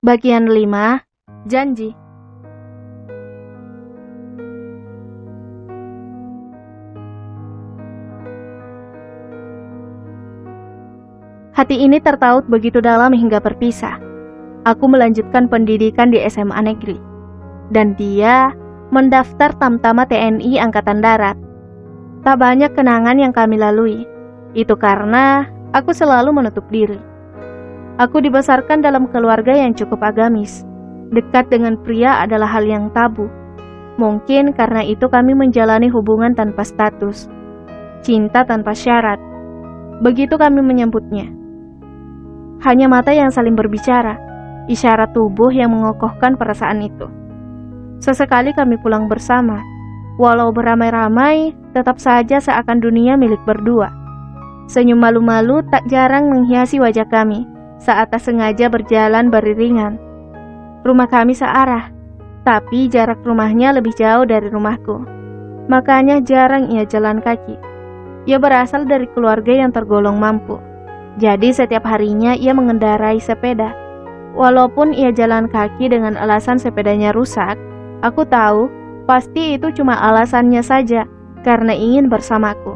Bagian 5, Janji. Hati ini tertaut begitu dalam hingga berpisah. Aku melanjutkan pendidikan di SMA negeri. Dan dia mendaftar Tamtama TNI Angkatan Darat. Tak banyak kenangan yang kami lalui. Itu karena aku selalu menutup diri. Aku dibesarkan dalam keluarga yang cukup agamis. Dekat dengan pria adalah hal yang tabu. Mungkin karena itu kami menjalani hubungan tanpa status. Cinta tanpa syarat. Begitu kami menyebutnya. Hanya mata yang saling berbicara. Isyarat tubuh yang mengokohkan perasaan itu. Sesekali kami pulang bersama. Walau beramai-ramai, tetap saja seakan dunia milik berdua. Senyum malu-malu tak jarang menghiasi wajah kami saat tak sengaja berjalan beriringan. Rumah kami searah, tapi jarak rumahnya lebih jauh dari rumahku. Makanya jarang ia jalan kaki. Ia berasal dari keluarga yang tergolong mampu. Jadi setiap harinya ia mengendarai sepeda. Walaupun ia jalan kaki dengan alasan sepedanya rusak, aku tahu pasti itu cuma alasannya saja karena ingin bersamaku.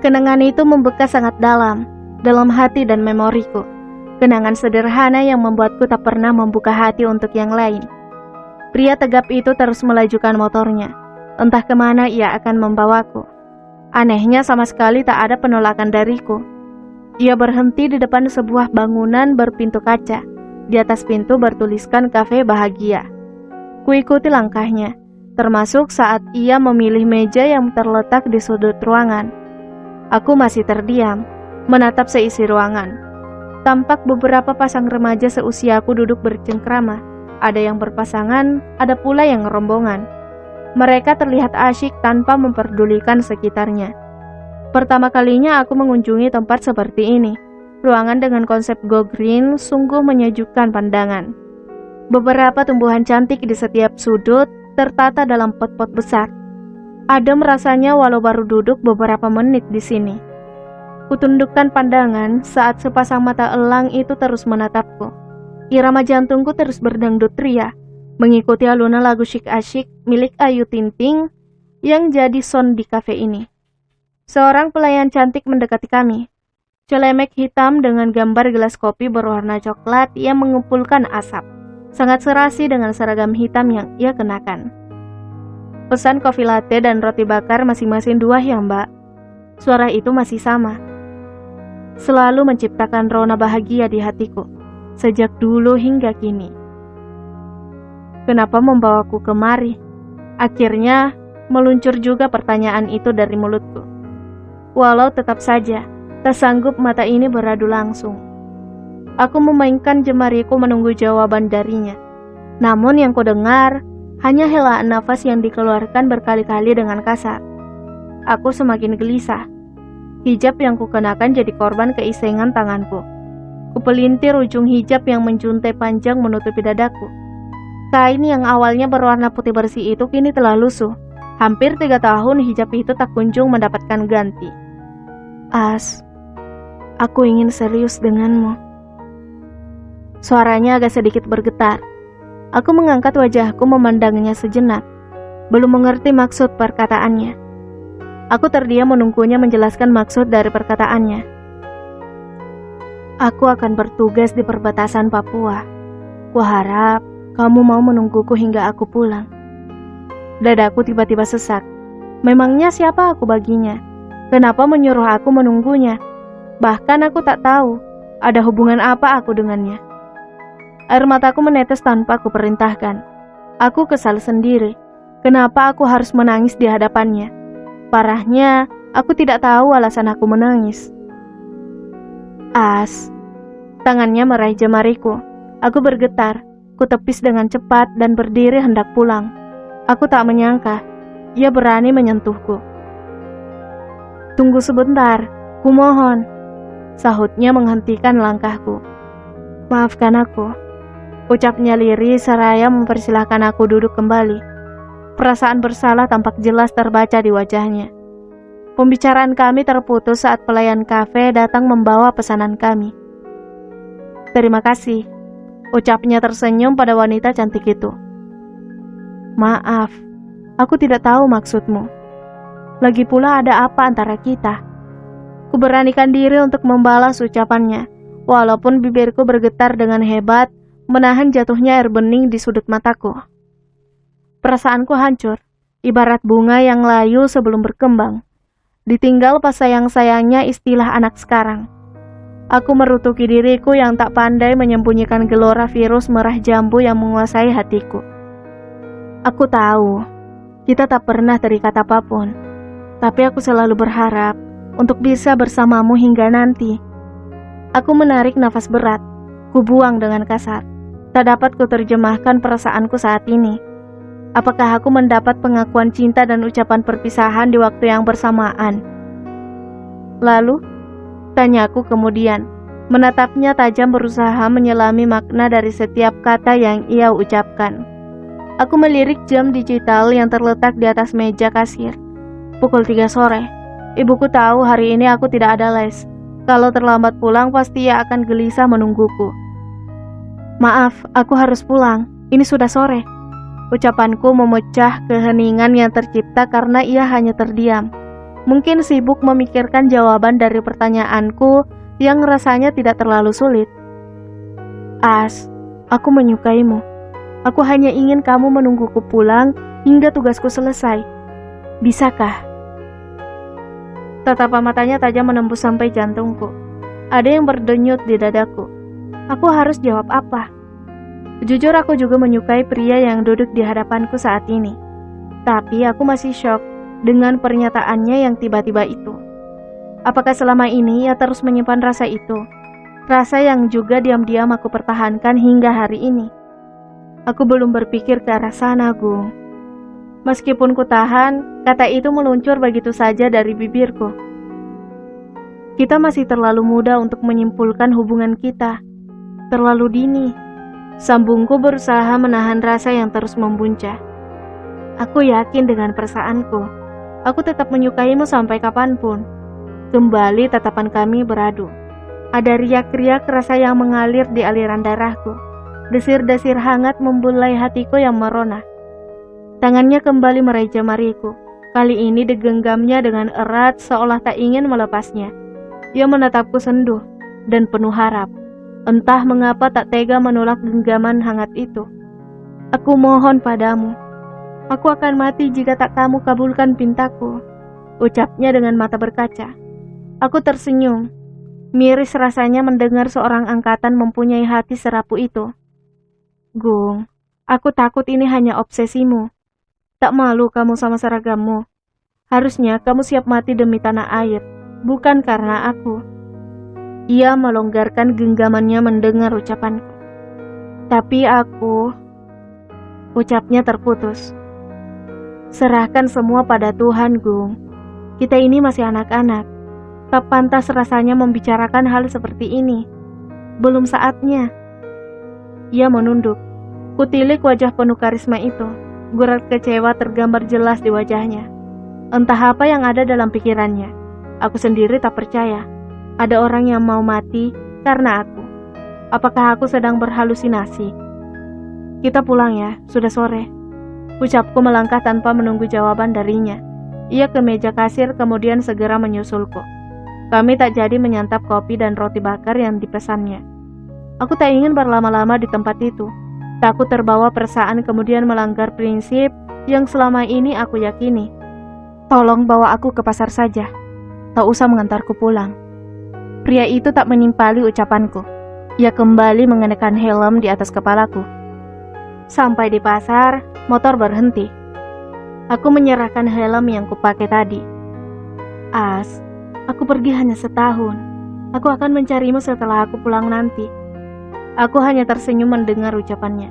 Kenangan itu membekas sangat dalam hati dan memoriku. Kenangan sederhana yang membuatku tak pernah membuka hati untuk yang lain. Pria tegap itu terus melajukan motornya. Entah kemana ia akan membawaku. Anehnya sama sekali tak ada penolakan dariku. Ia berhenti di depan sebuah bangunan berpintu kaca. Di atas pintu bertuliskan Cafe Bahagia. Kuikuti langkahnya, termasuk saat ia memilih meja yang terletak di sudut ruangan. Aku masih terdiam, menatap seisi ruangan. Tampak beberapa pasang remaja seusiaku duduk bercengkrama. Ada yang berpasangan, ada pula yang rombongan. Mereka terlihat asyik tanpa memperdulikan sekitarnya. Pertama kalinya aku mengunjungi tempat seperti ini. Ruangan dengan konsep go green sungguh menyejukkan pandangan. Beberapa tumbuhan cantik di setiap sudut tertata dalam pot-pot besar. Adem rasanya walau baru duduk beberapa menit di sini. Kutundukkan pandangan saat sepasang mata elang itu terus menatapku. Irama jantungku terus berdangdut ria, mengikuti alunan lagu syik asyik milik Ayu Ting Ting yang jadi sound di kafe ini. Seorang pelayan cantik mendekati kami. Celemek hitam dengan gambar gelas kopi berwarna coklat yang mengumpulkan asap. Sangat serasi dengan seragam hitam yang ia kenakan. Pesan kopi latte dan roti bakar masing-masing 2 ya mbak. Suara itu masih sama. Selalu menciptakan rona bahagia di hatiku, sejak dulu hingga kini. Kenapa membawaku kemari? Akhirnya, meluncur juga pertanyaan itu dari mulutku. Walau tetap saja, tak sanggup mata ini beradu langsung. Aku memainkan jemariku menunggu jawaban darinya. Namun yang kudengar, hanya helaan nafas yang dikeluarkan berkali-kali dengan kasar. Aku semakin gelisah. Hijab yang kukenakan jadi korban keisengan tanganku. Kupelintir ujung hijab yang menjuntai panjang menutupi dadaku. Kain yang awalnya berwarna putih bersih itu kini telah lusuh. Hampir 3 tahun hijab itu tak kunjung mendapatkan ganti. As, aku ingin serius denganmu. Suaranya agak sedikit bergetar. Aku mengangkat wajahku memandangnya sejenak. Belum mengerti maksud perkataannya. Aku terdiam menunggunya menjelaskan maksud dari perkataannya. Aku akan bertugas di perbatasan Papua. Kuharap kamu mau menungguku hingga aku pulang. Dadaku tiba-tiba sesak. Memangnya siapa aku baginya? Kenapa menyuruh aku menunggunya? Bahkan aku tak tahu ada hubungan apa aku dengannya. Air mataku menetes tanpa aku perintahkan. Aku kesal sendiri. Kenapa aku harus menangis di hadapannya? Parahnya, aku tidak tahu alasan aku menangis. As, tangannya meraih jemariku. Aku bergetar, kutepis dengan cepat dan berdiri hendak pulang. Aku tak menyangka, ia berani menyentuhku. Tunggu sebentar, kumohon, sahutnya menghentikan langkahku. Maafkan aku, ucapnya lirih seraya mempersilahkan aku duduk kembali. Perasaan bersalah tampak jelas terbaca di wajahnya. Pembicaraan kami terputus saat pelayan kafe datang membawa pesanan kami. Terima kasih, Ucapnya tersenyum pada wanita cantik itu. Maaf, aku tidak tahu maksudmu. Lagi pula ada apa antara kita? Kuberanikan diri untuk membalas ucapannya, walaupun bibirku bergetar dengan hebat, menahan jatuhnya air bening di sudut mataku. Perasaanku hancur, ibarat bunga yang layu sebelum berkembang. Ditinggal pas sayang-sayangnya istilah anak sekarang. Aku merutuki diriku yang tak pandai menyembunyikan gelora virus merah jambu yang menguasai hatiku. Aku tahu, kita tak pernah terikat apapun, tapi aku selalu berharap untuk bisa bersamamu hingga nanti. Aku menarik nafas berat, kubuang dengan kasar. Tak dapat kuterjemahkan perasaanku saat ini. Apakah aku mendapat pengakuan cinta dan ucapan perpisahan di waktu yang bersamaan? Lalu, tanyaku kemudian, menatapnya tajam berusaha menyelami makna dari setiap kata yang ia ucapkan. Aku melirik jam digital yang terletak di atas meja kasir. Pukul 3 sore. Ibuku tahu hari ini aku tidak ada les. Kalau terlambat pulang pasti ia akan gelisah menungguku. Maaf, aku harus pulang. Ini sudah sore. Ucapanku memecah keheningan yang tercipta karena ia hanya terdiam. Mungkin sibuk memikirkan jawaban dari pertanyaanku yang rasanya tidak terlalu sulit. As, aku menyukaimu. Aku hanya ingin kamu menungguku pulang hingga tugasku selesai. Bisakah? Tatapan matanya tajam menembus sampai jantungku. Ada yang berdenyut di dadaku. Aku harus jawab apa? Jujur aku juga menyukai pria yang duduk di hadapanku saat ini. Tapi aku masih syok dengan pernyataannya yang tiba-tiba itu. Apakah selama ini ia terus menyimpan rasa itu? Rasa yang juga diam-diam aku pertahankan hingga hari ini. Aku belum berpikir ke arah sana, Gung. Meskipun ku tahan, kata itu meluncur begitu saja dari bibirku. Kita masih terlalu muda untuk menyimpulkan hubungan kita. Terlalu dini. Sambungku berusaha menahan rasa yang terus membuncah. Aku yakin dengan perasaanku. Aku tetap menyukaimu sampai kapanpun. Kembali tatapan kami beradu. Ada riak-riak rasa yang mengalir di aliran darahku. Desir-desir hangat membulai hatiku yang merona. Tangannya kembali meraih jemariku. Kali ini digenggamnya dengan erat seolah tak ingin melepasnya. Ia menatapku senduh dan penuh harap. Entah mengapa tak tega menolak genggaman hangat itu. Aku mohon padamu. Aku akan mati jika tak kamu kabulkan pintaku. Ucapnya dengan mata berkaca. Aku tersenyum. Miris rasanya mendengar seorang angkatan mempunyai hati serapu itu. Gung, aku takut ini hanya obsesimu. Tak malu kamu sama seragammu. Harusnya kamu siap mati demi tanah air, bukan karena aku. Ia melonggarkan genggamannya mendengar ucapanku. Tapi aku... Ucapnya terputus. Serahkan semua pada Tuhan, Gung. Kita ini masih anak-anak. Tak pantas rasanya membicarakan hal seperti ini. Belum saatnya. Ia menunduk. Kutilik wajah penuh karisma itu. Gurat kecewa tergambar jelas di wajahnya. Entah apa yang ada dalam pikirannya. Aku sendiri tak percaya. Ada orang yang mau mati karena aku. Apakah aku sedang berhalusinasi? Kita pulang ya, sudah sore. Ucapku melangkah tanpa menunggu jawaban darinya. Ia ke meja kasir kemudian segera menyusulku. Kami tak jadi menyantap kopi dan roti bakar yang dipesannya. Aku tak ingin berlama-lama di tempat itu. Takut terbawa perasaan kemudian melanggar prinsip yang selama ini aku yakini. Tolong bawa aku ke pasar saja. Tak usah mengantarku pulang. Pria itu tak menimpali ucapanku. Ia kembali mengenakan helm di atas kepalaku. Sampai di pasar, motor berhenti. Aku menyerahkan helm yang kupakai tadi. As, aku pergi hanya setahun. Aku akan mencarimu setelah aku pulang nanti. Aku hanya tersenyum mendengar ucapannya.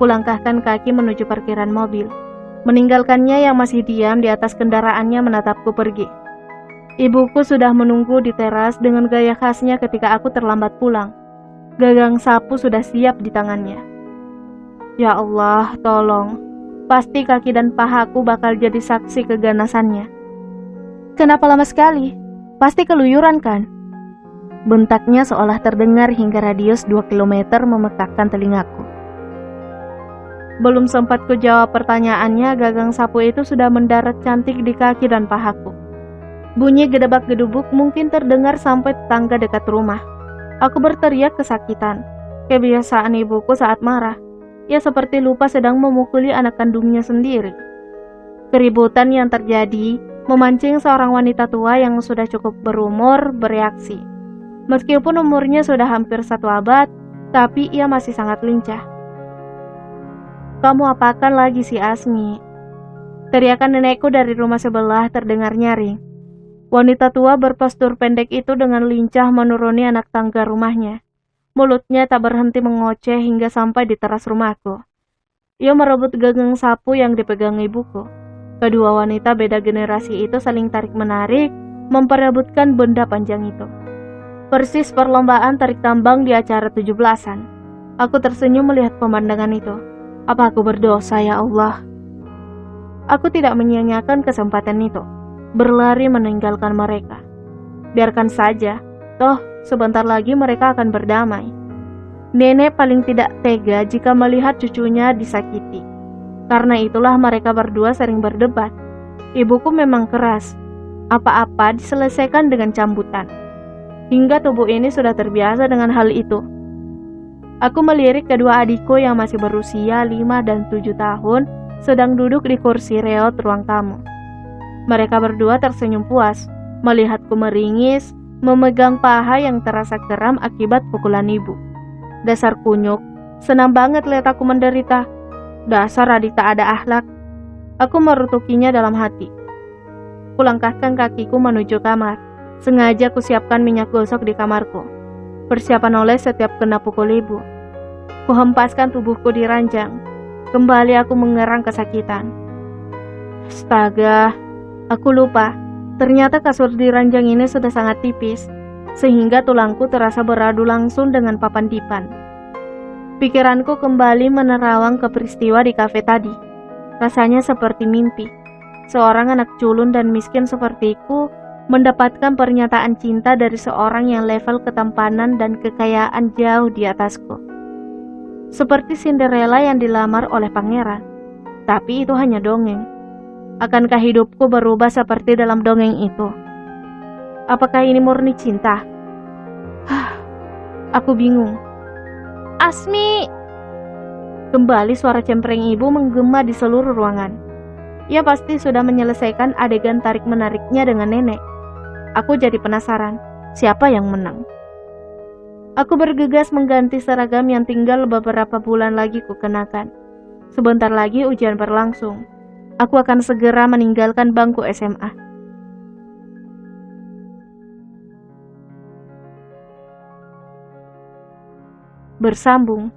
Kulangkahkan kaki menuju parkiran mobil. Meninggalkannya yang masih diam di atas kendaraannya menatapku pergi. Ibuku sudah menunggu di teras dengan gaya khasnya ketika aku terlambat pulang. Gagang sapu sudah siap di tangannya. Ya Allah, tolong. Pasti kaki dan pahaku bakal jadi saksi keganasannya. Kenapa lama sekali? Pasti keluyuran kan? Bentaknya seolah terdengar hingga radius 2 kilometer memekakkan telingaku. Belum sempat ku jawab pertanyaannya, gagang sapu itu sudah mendarat cantik di kaki dan pahaku. Bunyi gedebak-gedubuk mungkin terdengar sampai tetangga dekat rumah. Aku berteriak kesakitan. Kebiasaan ibuku saat marah. Ia seperti lupa sedang memukuli anak kandungnya sendiri. Keributan yang terjadi memancing seorang wanita tua yang sudah cukup berumur bereaksi. Meskipun umurnya sudah hampir 1 abad, tapi ia masih sangat lincah. "Kamu apakan lagi si Asmi?" Teriakan nenekku dari rumah sebelah terdengar nyaring. Wanita tua berpostur pendek itu dengan lincah menuruni anak tangga rumahnya. Mulutnya tak berhenti mengoceh hingga sampai di teras rumahku. Ia merebut gagang sapu yang dipegang ibuku. Kedua wanita beda generasi itu saling tarik-menarik, memperebutkan benda panjang itu. Persis perlombaan tarik tambang di acara 17-an. Aku tersenyum melihat pemandangan itu. Apa aku berdosa, ya Allah? Aku tidak menyia-nyiakan kesempatan itu. Berlari meninggalkan mereka. Biarkan saja, toh sebentar lagi mereka akan berdamai. Nenek paling tidak tega jika melihat cucunya disakiti. Karena itulah mereka berdua sering berdebat. Ibuku memang keras. Apa-apa diselesaikan dengan cambutan. Hingga tubuh ini sudah terbiasa dengan hal itu. Aku melirik kedua adikku yang masih berusia 5 dan 7 tahun sedang duduk di kursi reot ruang tamu. Mereka berdua tersenyum puas, melihatku meringis, memegang paha yang terasa kram akibat pukulan ibu. Dasar kunyuk, senang banget lihat aku menderita. Dasar adik tak ada akhlak. Aku merutukinya dalam hati. Kulangkahkan kakiku menuju kamar. Sengaja kusiapkan minyak gosok di kamarku. Persiapan oles setiap kena pukul ibu. Kuhempaskan tubuhku di ranjang. Kembali aku mengerang kesakitan. Astaga, aku lupa. Ternyata kasur di ranjang ini sudah sangat tipis, sehingga tulangku terasa beradu langsung dengan papan dipan. Pikiranku kembali menerawang ke peristiwa di kafe tadi. Rasanya seperti mimpi. Seorang anak culun dan miskin sepertiku mendapatkan pernyataan cinta dari seorang yang level ketampanan dan kekayaan jauh di atasku. Seperti Cinderella yang dilamar oleh pangeran. Tapi itu hanya dongeng. Akankah hidupku berubah seperti dalam dongeng itu? Apakah ini murni cinta? Aku bingung. "Asmi!" Kembali suara cempreng ibu menggema di seluruh ruangan. Ia pasti sudah menyelesaikan adegan tarik-menariknya dengan nenek. Aku jadi penasaran, siapa yang menang? Aku bergegas mengganti seragam yang tinggal beberapa bulan lagi kukenakan. Sebentar lagi ujian berlangsung. Aku akan segera meninggalkan bangku SMA. Bersambung.